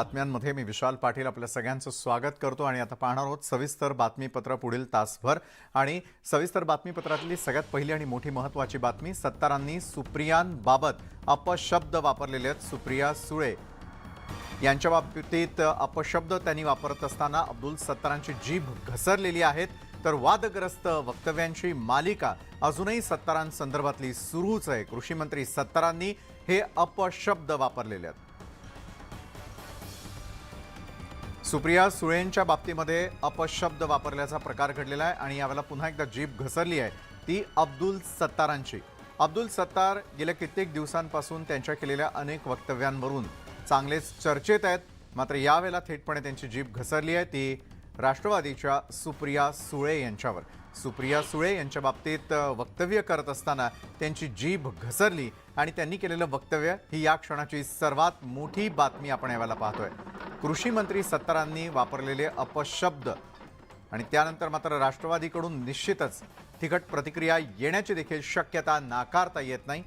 बातम्यांमध्ये मी विशाल पाटील आपल्या सगळ्यांचं स्वागत करतो आणि आता पाहणार आहोत सविस्तर बातमीपत्र पुढील तासभर। आणि सविस्तर बातमीपत्रातली सगळ्यात पहिली आणि मोठी महत्त्वाची बातमी, सत्तारांनी सुप्रियांबाबत अपशब्द वापरलेले आहेत। सुप्रिया सुळे यांच्या बाबतीत अपशब्द त्यांनी वापरत असताना अब्दुल सत्तारांची जीभ घसरलेली आहे। तर वादग्रस्त वक्तव्यांची मालिका अजूनही सत्तारांसंदर्भातली सुरूच आहे। कृषी मंत्री सत्तारांनी हे अपशब्द वापरलेले आहेत। सुप्रिया सुळेंच्या बाबतीमध्ये अपशब्द वापरल्याचा प्रकार घडलेला आहे आणि यावेळेला पुन्हा एकदा जीभ घसरली आहे ती अब्दुल सत्तारांची। अब्दुल सत्तार गेल्या कित्येक दिवसांपासून त्यांच्या केलेल्या अनेक वक्तव्यांवरून चांगलेच चर्चेत आहेत, मात्र यावेळेला थेटपणे त्यांची जीभ घसरली आहे ती राष्ट्रवादीच्या सुप्रिया सुळे यांच्यावर। सुप्रिया सुळे यांच्या बाबतीत वक्तव्य करत असताना त्यांची जीभ घसरली आणि त्यांनी केलेलं वक्तव्य ही या क्षणाची सर्वात मोठी बातमी आपण यावेळेला पाहतोय। कृषी मंत्री सत्तारांनी वापरलेले अपशब्द आणि त्यानंतर मात्र राष्ट्रवादीकडून निश्चितच तिखट प्रतिक्रिया येण्याची देखील शक्यता नाकारता येत नाही।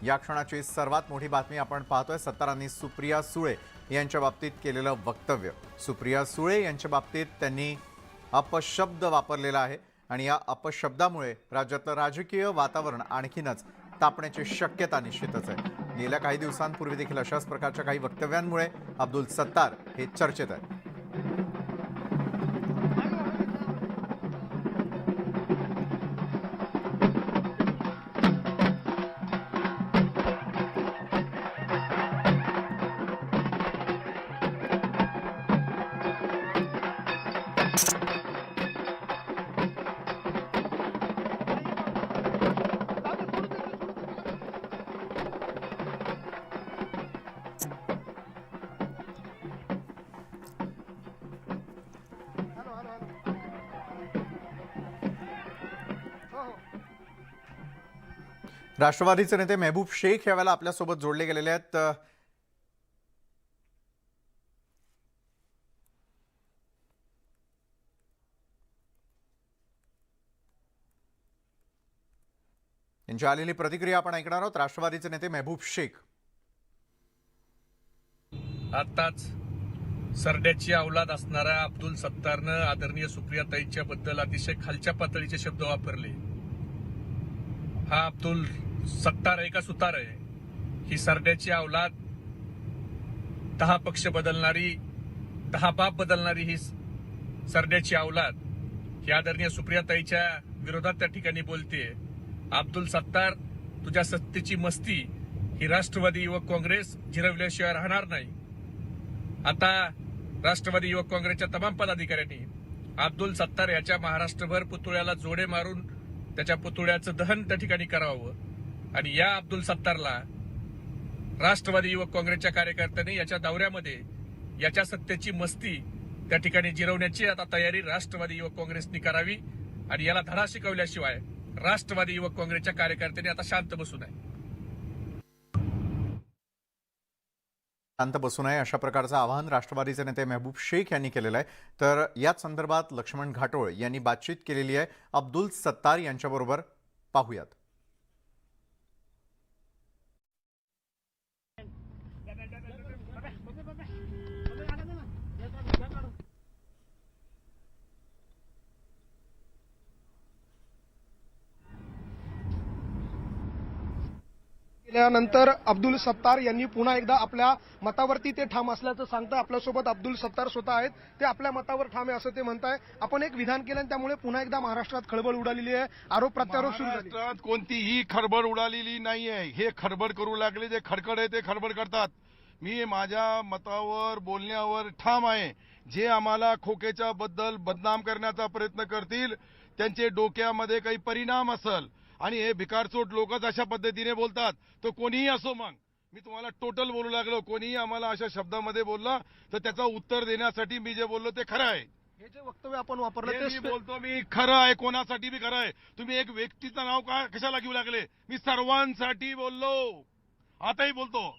या क्षणाची सर्वात मोठी बातमी आपण पाहतोय, सत्तारांनी सुप्रिया सुळे यांच्या बाबतीत केलेलं वक्तव्य। सुप्रिया सुळे यांच्या बाबतीत त्यांनी अपशब्द वापरलेला आहे आणि या अपशब्दामुळे राज्यातलं राजकीय वातावरण आणखीनच तापण्याची शक्यता निश्चितच आहे। गेल्या काही दिवसांपूर्वी देखील अशाच प्रकारच्या काही वक्तव्यांमुळे अब्दुल सत्तार हे चर्चेत आहेत। राष्ट्रवादीचे नेते महबूब शेख यावेळेला आपल्यासोबत जोडले गेलेले आहेत। यांची आलेली प्रतिक्रिया आपण ऐकणार आहोत। राष्ट्रवादीचे नेते महबूब शेख, आताच सरड्याची अवलाद असणाऱ्या अब्दुल सत्तारनं आदरणीय सुप्रियाताईंच्या बद्दल अतिशय खालच्या पातळीचे शब्द वापरले। हा अब्दुल सत्तार आहे का सुतार आहे? ही सरड्याची अवलाद 10 पक्ष बदलणारी, 10 बाप बदलणारी ही सरड्याची अवलाद ही आदरणीय सुप्रियाताईच्या विरोधात त्या ठिकाणी बोलते। अब्दुल सत्तार, तुझ्या सत्तेची मस्ती ही राष्ट्रवादी युवक काँग्रेस जिरवल्याशिवाय राहणार नाही। आता राष्ट्रवादी युवक काँग्रेसच्या तमाम पदाधिकाऱ्यांनी अब्दुल सत्तार याच्या महाराष्ट्रभर पुतळ्याला जोडे मारून त्याच्या पुतळ्याचं दहन त्या ठिकाणी करावं आणि या अब्दुल सत्तारला राष्ट्रवादी युवक काँग्रेसच्या कार्यकर्त्यांनी याच्या दौऱ्यामध्ये याच्या सत्तेची मस्ती त्या ठिकाणी जिरवण्याची आता तयारी राष्ट्रवादी युवक काँग्रेसने करावी आणि याला धडा शिकवल्याशिवाय राष्ट्रवादी युवक काँग्रेसच्या कार्यकर्त्यांनी आता शांत बसू नये। शांत बसू नये अशा प्रकारचं आवाहन राष्ट्रवादीचे नेते महबूब शेख यांनी केलेलं आहे। तर याच संदर्भात लक्ष्मण घाटोळ यांनी बातचीत केलेली आहे अब्दुल सत्तार यांच्याबरोबर, पाहूयात। त्यानंतर अब्दुल सत्तार यांनी पुन्हा एकदा आपल्या मतावरती ते ठाम असल्याचं सांगतं। आपल्यासोबत अब्दुल सत्तार स्वतः आहेत, ते आपल्या मतावर ठाम आहे असं ते म्हणताय। आपण एक विधान केलं त्यामुळे पुन्हा एकदा महाराष्ट्रात खळबळ उडालेली आहे, आरोप प्रत्यारोप सुरू झाले। महाराष्ट्रात कोणतीही खडबड उडालेली नाहीये। हे खडबड करू लागले, जे खडखड आहे ते खडबड करतात। मी माझ्या मतावर बोलण्यावर ठाम आहे। जे आम्हाला खोकेच्या बद्दल बदनाम करण्याचा प्रयत्न करतील त्यांचे डोक्यामध्ये काही परिणाम असेल आणि हे भिकारचोट लोकच अशा पद्धतीने बोलतात, तो कोणीही असो, मग मी तुम्हाला टोटल बोलू लागलो, कोणीही आम्हाला अशा शब्दामध्ये बोलला तर त्याचा उत्तर देण्यासाठी मी जे बोललो ते खरं आहे। हे जे वक्तव्य आपण वापरलं ते मी बोलतो, मी खरं आहे, कोणासाठी बी खरं आहे। तुम्ही एक व्यक्तीचं नाव का कशाला घेऊ लागले? मी सर्वांसाठी बोललो, आताही बोलतो।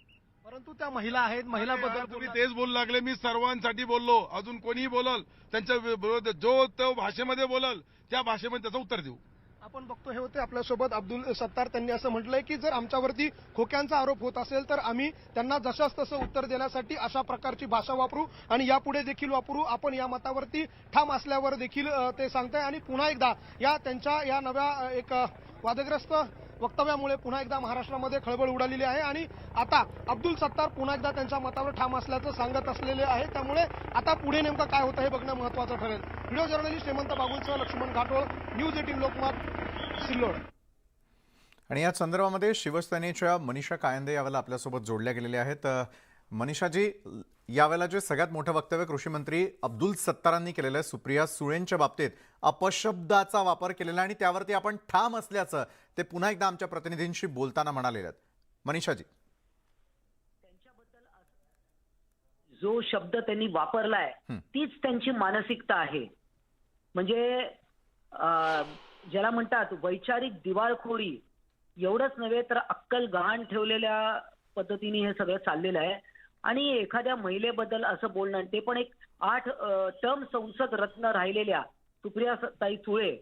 परंतु त्या महिला आहेत, महिलाबद्दल तुम्ही तेच बोलू लागले। मी सर्वांसाठी बोललो, अजून कोणीही बोलल त्यांच्या विरोधात जो तो भाषेमध्ये बोलल त्या भाषेमध्ये त्याचं उत्तर देऊ। आपण बघतो हे होते आपल्यासोबत अब्दुल सत्तार. त्यांनी असं म्हटलंय की जर आमच्यावरती खोक्यांचा आरोप होत असेल तर आम्ही त्यांना जशास तसं उत्तर देण्यासाठी अशा प्रकारची भाषा वापरू आणि यापुढे देखील वापरू. आपण या मतावरती ठाम असल्यावर देखील ते सांगताय. आणि पुन्हा एकदा या त्यांच्या या नव्या एक वादग्रस्त वक्तव्यामुळे पुन्हा एकदा महाराष्ट्रामध्ये खळबळ उडालेली आहे. आणि आता अब्दुल सत्तार पुन्हा एकदा त्यांच्या मतावर ठाम असल्याचं सांगत असलेले आहे. त्यामुळे आता पुढे नेमकं काय होतं हे बघणं महत्त्वाचं ठरेल. व्हिडिओ जर्नलिस्ट हेमंत बागुलसह लक्ष्मण घाटोळ, न्यूज 18 लोकमत, सिल्लोड. आणि या संदर्भामध्ये शिवसेनेच्या मनीषा कायंदे यावेळेला आपल्यासोबत जोडल्या गेलेल्या आहेत. मनीषाजी, यावेळेला जे सगळ्यात मोठं वक्तव्य कृषी मंत्री अब्दुल सत्तारांनी केलेलं आहे सुप्रिया सुळेंच्या बाबतीत अपशब्दाचा वापर केलेला आणि त्यावरती आपण ठाम असल्याचं ते पुन्हा एकदा आमच्या प्रतिनिधींशी बोलताना म्हणालेले आहेत. मनीषाजी, जो शब्द त्यांनी वापरलाय तीच त्यांची मानसिकता आहे. म्हणजे ज्याला म्हणतात वैचारिक दिवाळखोरी, एवढंच नव्हे तर अक्कल गहाण ठेवलेल्या पद्धतीने हे सगळं चाललेलं आहे. आणि एखाद्या महिलेबद्दल असं बोलणं, ते पण एक 8 टर्म संसद रत्न राहिलेल्या सुप्रिया ताई सुळे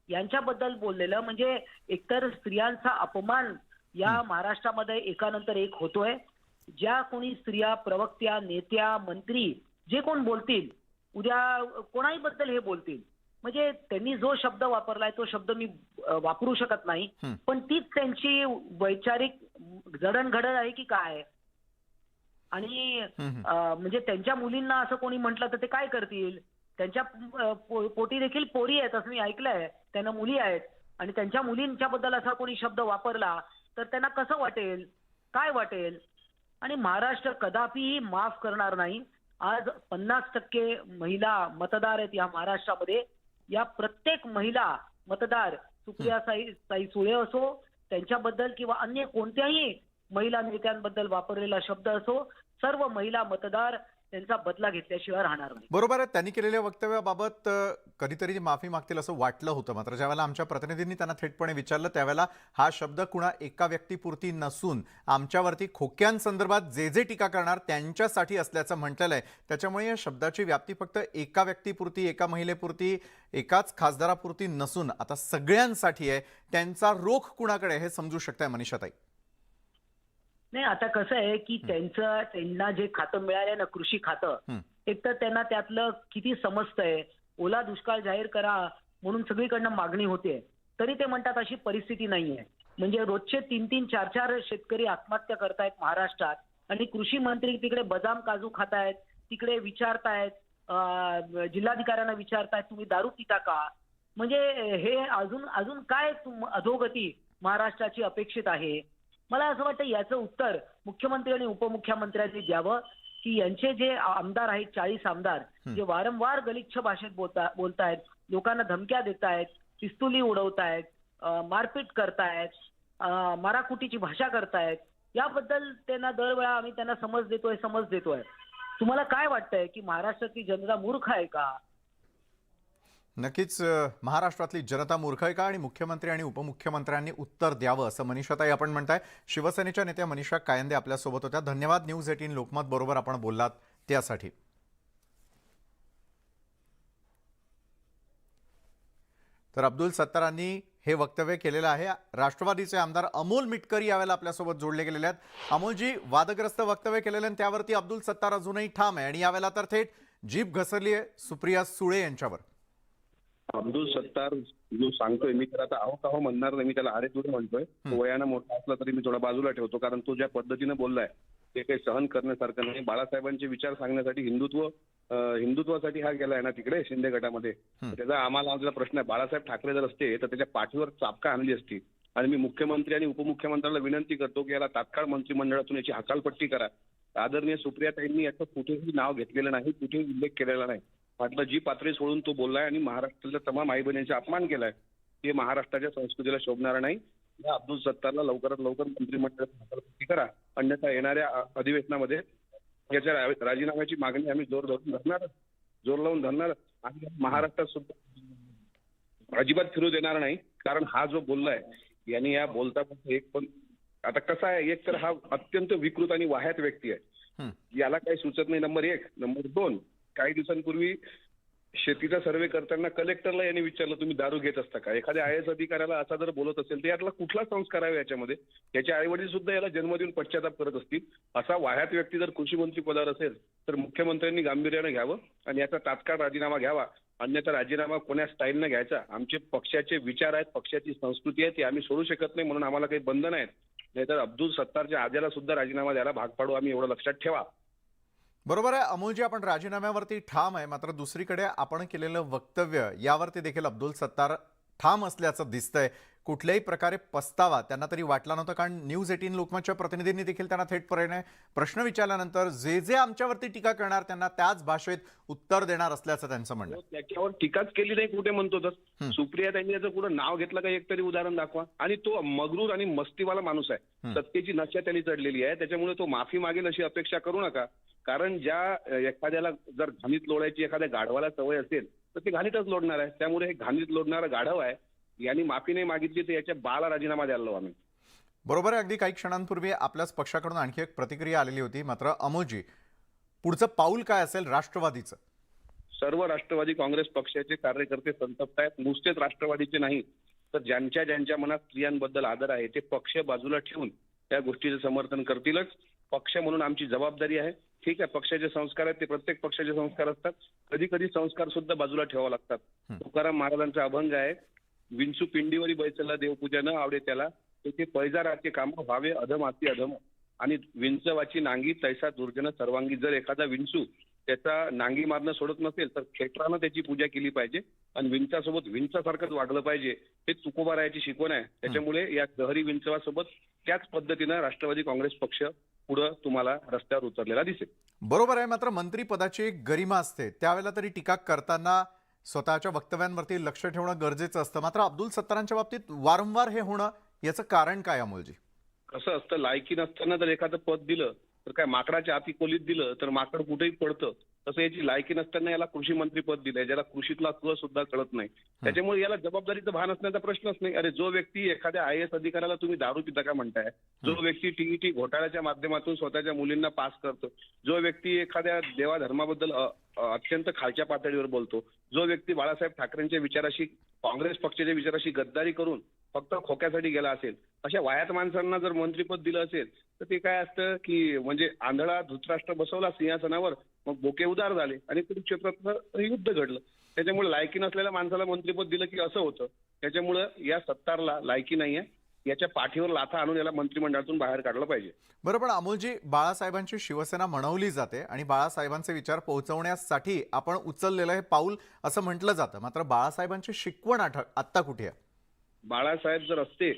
यांच्याबद्दल बोललेलं, म्हणजे एकतर स्त्रियांचा अपमान या महाराष्ट्रामध्ये एकानंतर एक होतोय. ज्या कोणी स्त्रिया, प्रवक्त्या, नेत्या, मंत्री जे कोण बोलतील, उद्या कोणाही बद्दल हे बोलतील, म्हणजे त्यांनी जो शब्द वापरलाय तो शब्द मी वापरू शकत नाही. पण तीच त्यांची वैचारिक जडणघडण आहे की काय. आणि म्हणजे त्यांच्या मुलींना असं कोणी म्हटलं तर ते काय करतील. त्यांच्या पोटी देखील पोरी आहेत असं मी ऐकलंय, त्यांना मुली आहेत. आणि त्यांच्या मुलींच्या बद्दल असा कोणी शब्द वापरला तर त्यांना कसं वाटेल, काय वाटेल. आणि महाराष्ट्र कदापिही माफ करणार नाही. आज 50% महिला मतदार आहेत या महाराष्ट्रामध्ये. या प्रत्येक महिला मतदार सुप्रिया ताई सुळे असो, त्यांच्याबद्दल किंवा अन्य कोणत्याही महिला नेत्यांबद्दल वापरलेला शब्द असो, सर्व महिला मतदार त्यांचा बदला घेतल्याशिवाय राहणार नाही. बरोबर आहे. त्यांनी केलेल्या वक्तव्याबाबत कधीतरी माफी मागतील असं वाटलं होतं. मात्र ज्यावेळेला आमच्या प्रतिनिधींनी त्यांना थेटपणे विचारलं त्यावेळेला हा शब्द कुणा एका व्यक्तीपुरती नसून आमच्यावरती खोक्यांसंदर्भात जे जे टीका करणार त्यांच्यासाठी असल्याचं म्हटलेलं आहे. त्याच्यामुळे या शब्दाची व्याप्ती फक्त एका व्यक्तीपुरती, एका महिलेपुरती, एकाच खासदारापुरती नसून आता सगळ्यांसाठी आहे. त्यांचा रोख कुणाकडे हे समजू शकताय मनीषाताई? नाही, आता कसं आहे की त्यांना जे खातं मिळालंय ना, कृषी खातं, एक तर त्यांना त्यातलं किती समजतंय. ओला दुष्काळ जाहीर करा म्हणून सगळीकडनं मागणी होते, तरी ते म्हणतात अशी परिस्थिती नाहीये. म्हणजे रोजचे 3-3, 4-4 शेतकरी आत्महत्या करतायत महाराष्ट्रात. आणि कृषी मंत्री तिकडे बदाम काजू खातायत, तिकडे विचारतायत, जिल्हाधिकाऱ्यांना विचारतायत तुम्ही दारू पिता का. म्हणजे हे अजून काय अधोगती महाराष्ट्राची अपेक्षित आहे. मला असं वाटतं याचं उत्तर मुख्यमंत्री आणि उपमुख्यमंत्र्यांनी द्यावं की यांचे जे आमदार आहेत, 40 आमदार, जे वारंवार गलिच्छ भाषेत बोलतायत, लोकांना धमक्या देतायत, पिस्तुली उडवतायत, मारपीट करतायत, माराकुटीची भाषा करतायत, याबद्दल त्यांना दरवेळा आम्ही त्यांना समज देतोय. तुम्हाला काय वाटतंय की महाराष्ट्रातली जनता मूर्ख आहे का? नक्कीच महाराष्ट्रातली जनता मूर्ख आहे का आणि मुख्यमंत्री आणि उपमुख्यमंत्र्यांनी उत्तर द्यावं असं मनीषाताई आपण म्हणताय. शिवसेनेच्या नेत्या मनीषा कायंदे आपल्यासोबत होत्या. धन्यवाद. न्यूज 18 लोकमत बरोबर आपण बोललात त्यासाठी. तर अब्दुल सत्तारांनी हे वक्तव्य केलेलं आहे. राष्ट्रवादीचे आमदार अमोल मिटकरी यावेळेला आपल्यासोबत जोडले गेलेले आहेत. अमोलजी, वादग्रस्त वक्तव्य केलेलं आणि त्यावरती अब्दुल सत्तार अजूनही ठाम आहे आणि यावेळेला तर थेट जीभ घसरली आहे सुप्रिया सुळे यांच्यावर. अब्दुल सत्तार जो सांगतोय, मी तर आता आहो म्हणणार नाही, मी त्याला अरे तुझं म्हणतोय. वयानं मोठा असला तरी मी थोडा बाजूला ठेवतो, कारण तो ज्या पद्धतीने बोललाय ते काही सहन करण्यासारखं नाही. बाळासाहेबांचे विचार सांगण्यासाठी हिंदुत्वासाठी हा गेलाय ना तिकडे शिंदे गटामध्ये. त्याचा आम्हाला प्रश्न आहे, बाळासाहेब ठाकरे जर असते तर त्याच्या पाठीवर चापका आणली असती. आणि मी मुख्यमंत्री आणि उपमुख्यमंत्र्याला विनंती करतो की याला तात्काळ मंत्रिमंडळातून याची हकालपट्टी करा. आदरणीय सुप्रियाताईंनी याचं कुठेही नाव घेतलेलं नाही, कुठेही उल्लेख केलेला नाही. म्हटलं जी पातळी सोडून तो बोललाय आणि महाराष्ट्रातल्या तमाम आई बहिणींचा अपमान केलाय, ते महाराष्ट्राच्या संस्कृतीला शोभणार नाही. या अब्दुल सत्तारला लवकरात लवकर मंत्रिमंडळात हकालपट्टी करा, अन्यथा येणाऱ्या अधिवेशनामध्ये याच्या राजीनाम्याची मागणी आम्ही जोर लावून धरणार आणि महाराष्ट्रात सुद्धा अजिबात फिरू देणार नाही. कारण हा जो बोललाय यांनी या बोलता एक पण आता कसा आहे, एक तर हा अत्यंत विकृत आणि वाह्यात व्यक्ती आहे, याला काही सुचत नाही. नंबर 1. नंबर 2, काही दिवसांपूर्वी शेतीचा सर्व्हे करताना कलेक्टरला यांनी विचारलं तुम्ही दारू घेत असता का? एखाद्या आय एस अधिकाऱ्याला असा जर बोलत असेल तर यातला कुठला संस्कार आहे याच्यामध्ये? याचे आई वडील सुद्धा याला जन्म देऊन पश्चाताप करत असतील. असा वाह्यात व्यक्ती जर कृषी मंत्री पदावर असेल तर मुख्यमंत्र्यांनी गांभीर्यानं घ्यावं आणि याचा तात्काळ राजीनामा घ्यावा. अन्यथा राजीनामा कोण्या स्टाईलनं घ्यायचा? आमचे पक्षाचे विचार आहेत, पक्षाची संस्कृती आहे, ती आम्ही सोडू शकत नाही, म्हणून आम्हाला काही बंधन आहेत. नाहीतर अब्दुल सत्तारच्या आद्याला सुद्धा राजीनामा द्यायला भाग पाडू आम्ही, एवढं लक्षात ठेवा. बरोबर आहे अमोलजी, आपण राजीनाम्यावरती ठाम आहे, मात्र दुसरीकडे आपण केलेलं वक्तव्य यावरती देखील अब्दुल सत्तार ठाम असल्याचं दिसतंय. कुठल्याही प्रकारे पस्तावा त्यांना तरी वाटला नव्हता, कारण न्यूज 18 लोकमतच्या प्रतिनिधींनी देखील त्यांना थेटपणे प्रश्न विचारल्यानंतर जे जे आमच्यावरती टीका करणार त्यांना त्याच भाषेत उत्तर देणार असल्याचं त्यांचं म्हणणं आहे. त्याच्यावर टीकाच केली नाही कुठे म्हणतो तर सुप्रिया त्यांनी याचं कुठं नाव घेतलं का एक तरी उदाहरण दाखवा. आणि तो मगरूर आणि मस्तीवाला माणूस आहे, सत्तेची नशा त्यांनी चढलेली आहे, त्याच्यामुळे तो माफी मागेल अशी अपेक्षा करू नका. कारण ज्या एखाद्याला जर घाणीत लोडायची एखाद्या गाढवाला सवय असेल तर ते घाणीतच लोडणार आहे. त्यामुळे हे घाणीत लोडणारा गाढव आहे, यांनी माफी नाही मागितली तर याच्या बाला राजीनामा द्यायला लावू आम्ही. बरोबर आहे. अगदी काही क्षणांपूर्वी आपल्याच पक्षाकडून आणखी एक प्रतिक्रिया आलेली होती, मात्र अमोलजी पुढचं पाऊल काय असेल राष्ट्रवादीचं? सर्व राष्ट्रवादी काँग्रेस पक्षाचे कार्यकर्ते संतप्त आहेत. नुसतेच राष्ट्रवादीचे नाही तर ज्यांच्या ज्यांच्या मनात स्त्रियांबद्दल आदर आहे ते पक्ष बाजूला ठेवून त्या गोष्टीचं समर्थन करतीलच. पक्ष म्हणून आमची जबाबदारी आहे. ठीक आहे, पक्षाचे संस्कार आहेत, ते प्रत्येक पक्षाचे संस्कार असतात. कधी कधी संस्कार सुद्धा बाजूला ठेवावे लागतात. तुकाराम महाराजांचा अभंग आहे, विंचू पिंडीवरी बैसला देवपूजा न आवडे त्याला, तेथे पैजाराचे काम व्हावे अधम अति अधम. आणि विंचवाची नांगी तैसा दुर्जन सर्वांगी. जर एखादा विंचू त्याचा नांगी मारणं सोडत नसेल तर खेटरानं त्याची पूजा केली पाहिजे आणि विंचासोबत विंचासारखंच वागलं पाहिजे. हे तुकोबारायाची शिकवण आहे. त्याच्यामुळे या जहरी विंचवासोबत त्याच पद्धतीनं राष्ट्रवादी काँग्रेस पक्ष पुढं तुम्हाला रस्त्यावर उतरलेला दिसेल. बरोबर आहे, मात्र मंत्रिपदाची एक गरिमा असते, त्यावेळेला तरी टीका करताना स्वतःच्या वक्तव्यांवरती लक्ष ठेवणं गरजेचं असतं. मात्र अब्दुल सत्तारांच्या बाबतीत वारंवार हे होणं याचं कारण काय अमोलजी? कसं असतं, लायकी नसताना जर एखादं पद दिलं तर काय माकडाच्या आती खोलीत दिलं तर माकड कुठेही पडतं. तसं याची लायकी नसताना याला कृषी मंत्री पद दिलंय, ज्याला कृषीतला क सुद्धा कळत नाही. त्याच्यामुळे याला जबाबदारीचं भान असण्याचा प्रश्नच नाही. अरे जो व्यक्ती एखाद्या आय एस अधिकाऱ्याला तुम्ही दारू पिता का म्हणताय, जो व्यक्ती टीईटी घोटाळ्याच्या माध्यमातून स्वतःच्या मुलींना पास करतो, जो व्यक्ती एखाद्या देवाधर्माबद्दल अत्यंत खालच्या पातळीवर बोलतो, जो व्यक्ती बाळासाहेब ठाकरेंच्या विचाराशी, काँग्रेस पक्षाच्या विचाराशी गद्दारी करून फक्त खोक्यासाठी गेला असेल, अशा वायात माणसांना जर मंत्रिपद दिलं असेल तर ते काय असतं की म्हणजे आंधळा धृतराष्ट्र बसवला सिंहासनावर, मग बोके उदार झाले आणि कुरुक्षेत्रातलं युद्ध घडलं. त्याच्यामुळे लायकी नसलेल्या माणसाला मंत्रिपद दिलं की असं होतं. त्याच्यामुळे या सत्तारला लायकी नाहीये, याच्या पाठीवर लाथा आणून याला मंत्रिमंडळातून बाहेर काढलं पाहिजे. बरोबर. अमोलजी, बाळासाहेबांची शिवसेना म्हणवली जाते आणि बाळासाहेबांचे विचार पोहोचवण्यासाठी आपण उचललेलं हे पाऊल असं म्हटलं जातं, मात्र बाळासाहेबांची शिकवण आत्ता कुठे आहे? बाळासाहेब जर असते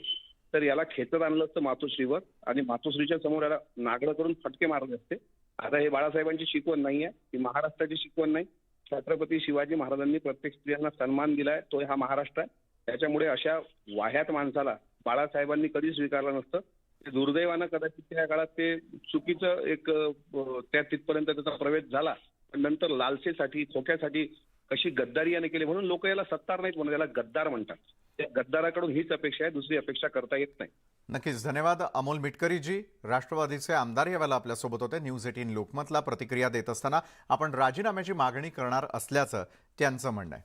तर याला खेचत आणलं असतं मातोश्रीवर आणि मातोश्रीच्या समोर याला नागडं करून फटके मारले असते. आता हे बाळासाहेबांची शिकवण नाहीये, ही महाराष्ट्राची शिकवण नाही. छत्रपती शिवाजी महाराजांनी प्रत्येक स्त्रियांना सन्मान दिलाय, तो हा महाराष्ट्र आहे. त्याच्यामुळे अशा वाह्यात माणसाला बाळासाहेबांनी कधी स्वीकारलं नसतं. ते दुर्दैवानं कदाचित त्या काळात ते चुकीचं एक त्या तिथपर्यंत त्याचा प्रवेश झाला, पण नंतर लालसेसाठी खोक्यासाठी कशी गद्दारी याने केली म्हणून लोक याला सत्तार नाहीत म्हणून याला गद्दार म्हणतात. त्या गद्दाराकडून हीच अपेक्षा आहे, दुसरी अपेक्षा करता येत नाही. नक्कीच. धन्यवाद अमोल मिटकरीजी. राष्ट्रवादीचे आमदार यावेळेला आपल्यासोबत होते. न्यूज 18 लोकमतला प्रतिक्रिया देत असताना आपण राजीनाम्याची मागणी करणार असल्याचं त्यांचं म्हणणं आहे.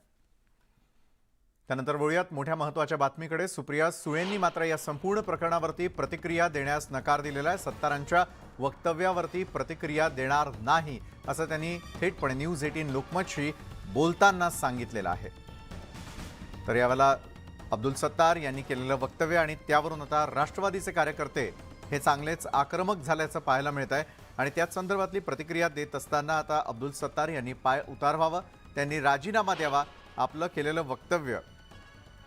त्यानंतर वळूयात मोठ्या महत्त्वाच्या बातमीकडे. सुप्रिया सुळेंनी मात्र या संपूर्ण प्रकरणावरती प्रतिक्रिया देण्यास नकार दिलेला आहे. सत्तारांच्या वक्तव्यावरती प्रतिक्रिया देणार नाही असं त्यांनी थेटपणे न्यूज 18 लोकमतशी बोलताना सांगितलेलं आहे. तर यावेळेला अब्दुल सत्तार यांनी केलेलं वक्तव्य आणि त्यावरून आता राष्ट्रवादीचे कार्यकर्ते हे चांगलेच आक्रमक झाल्याचं पाहायला मिळत आहे आणि त्याच संदर्भातली प्रतिक्रिया देत असताना आता अब्दुल सत्तार यांनी पाय उतारवावं, त्यांनी राजीनामा द्यावा. आपलं केलेलं वक्तव्य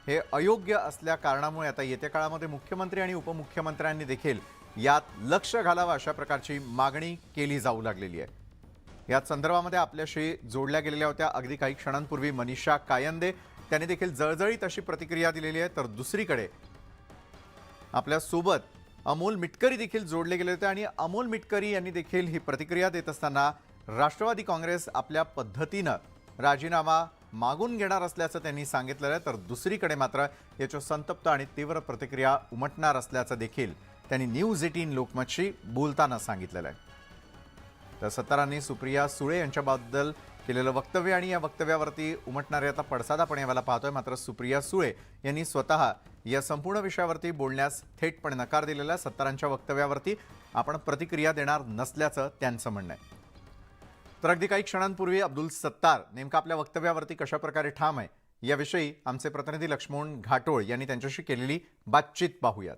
हे अयोग्य असल्या कारणामुळे आता येत्या काळामध्ये मुख्यमंत्री आणि उपमुख्यमंत्र्यांनी देखील यात लक्ष घालावं अशा प्रकारची मागणी केली जाऊ लागलेली आहे. याच संदर्भामध्ये आपल्याशी जोडल्या गेलेल्या होत्या अगदी काही क्षणांपूर्वी मनीषा कायंदे, त्यांनी देखील जळजळीत अशी प्रतिक्रिया दिलेली आहे. तर दुसरीकडे आपल्यासोबत अमोल मिटकरी देखील जोडले गेले होते आणि अमोल मिटकरी यांनी देखील ही प्रतिक्रिया देत असताना राष्ट्रवादी काँग्रेस आपल्या पद्धतीनं राजीनामा मागून घेणार असल्याचं त्यांनी सांगितलेलं आहे. तर दुसरीकडे मात्र याच्या संतप्त आणि तीव्र प्रतिक्रिया उमटणार असल्याचं देखील त्यांनी न्यूज 18 लोकमतशी बोलताना सांगितलेलं आहे. तर सत्तारांनी सुप्रिया सुळे यांच्याबद्दल केलेलं वक्तव्य आणि या वक्तव्यावरती उमटणारे आता पडसाद आपण यावेळेला पाहतोय. मात्र सुप्रिया सुळे यांनी स्वतः या संपूर्ण विषयावरती बोलण्यास थेटपणे नकार दिलेला आहे. सत्तारांच्या वक्तव्यावरती आपण प्रतिक्रिया देणार नसल्याचं त्यांचं म्हणणं आहे. तर अगदी काही क्षणांपूर्वी अब्दुल सत्तार नेमका आपल्या वक्तव्यावरती कशा प्रकारे ठाम आहे याविषयी आमचे प्रतिनिधी लक्ष्मण घाटोळ यांनी त्यांच्याशी केलेली बातचीत पाहूयात.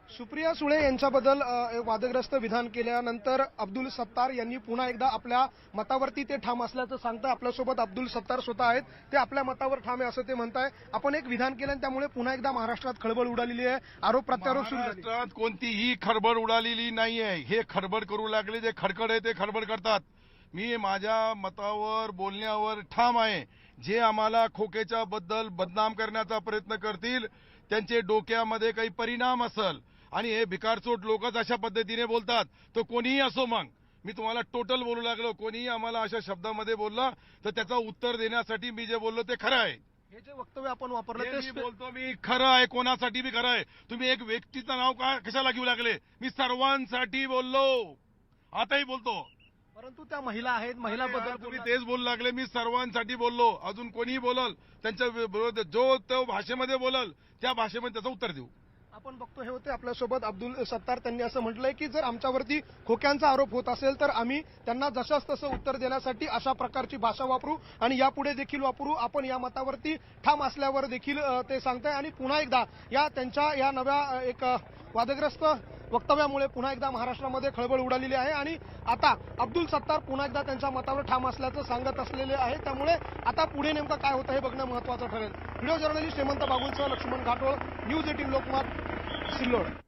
सुप्रिया सुळे यांच्याबद्दल वादग्रस्त विधान केल्यानंतर अब्दुल सत्तार यांनी पुन्हा एकदा आपल्या मतावरती ते ठाम असल्याचं सांगतं. आपल्यासोबत अब्दुल सत्तार स्वतः आहेत. ते आपल्या मतावर ठाम आहे असं ते म्हणताय. आपण एक विधान केलं त्यामुळे पुन्हा एकदा महाराष्ट्रात खळबळ उडालेली आहे. आरोप प्रत्यारोप सुरू झाले. महाराष्ट्रात कोणतीही खडबड उडालेली नाहीये. हे खडबड करू लागले, जे खडखड आहे ते खडबड करतात. मी माझ्या मतावर बोलण्यावर ठाम आहे. जे आम्हाला खोकेच्या बद्दल बदनाम करण्याचा प्रयत्न करतील त्यांचे डोक्यामध्ये काही परिणाम असेल आणि हे भिकारचोट लोकच अशा पद्धतीने बोलतात, तर कोणीही असो, मग मी तुम्हाला टोटल बोलू लागलो, कोणीही आम्हाला अशा शब्दामध्ये बोलला तर त्याचं उत्तर देण्यासाठी मी जे बोललो ते खरं आहे. हे जे वक्तव्य आपण वापरलं हे ते मी बोलतो, मी खरं आहे, कोणासाठी बी खरं आहे. तुम्ही एक व्यक्तीचं नाव कशाला घेऊ लागले? मी सर्वांसाठी बोललो, आताही बोलतो. परंतु त्या महिला आहेत, महिलाबद्दल तुम्ही तेच बोलू लागले. मी सर्वांसाठी बोललो. अजून कोणीही बोलल त्यांच्या विरोध जो तो भाषेमध्ये बोलल त्या भाषेमध्ये त्याचं उत्तर देऊ. आपण बघतो हे होते आपल्यासोबत अब्दुल सत्तार. त्यांनी असं म्हटलंय की जर आमच्यावरती खोक्यांचा आरोप होत असेल तर आम्ही त्यांना जशास तसं उत्तर देण्यासाठी अशा प्रकारची भाषा वापरू आणि यापुढे देखील वापरू. आपण या मतावरती ठाम असल्यावर देखील ते सांगताय. आणि पुन्हा एकदा त्यांच्या या नव्या एक वादग्रस्त वक्तव्यामुळे पुन्हा एकदा महाराष्ट्रामध्ये खळबळ उडालेली आहे. आणि आता अब्दुल सत्तार पुन्हा एकदा त्यांच्या मतावर ठाम असल्याचं सांगत असलेले आहे. त्यामुळे आता पुढे नेमकं काय होतं हे बघणं महत्त्वाचं ठरेल. व्हिडिओ जर्नलिस्ट हेमंत बागुलसह लक्ष्मण घाटोळ, न्यूज 18 लोकमत, सिल्लोड.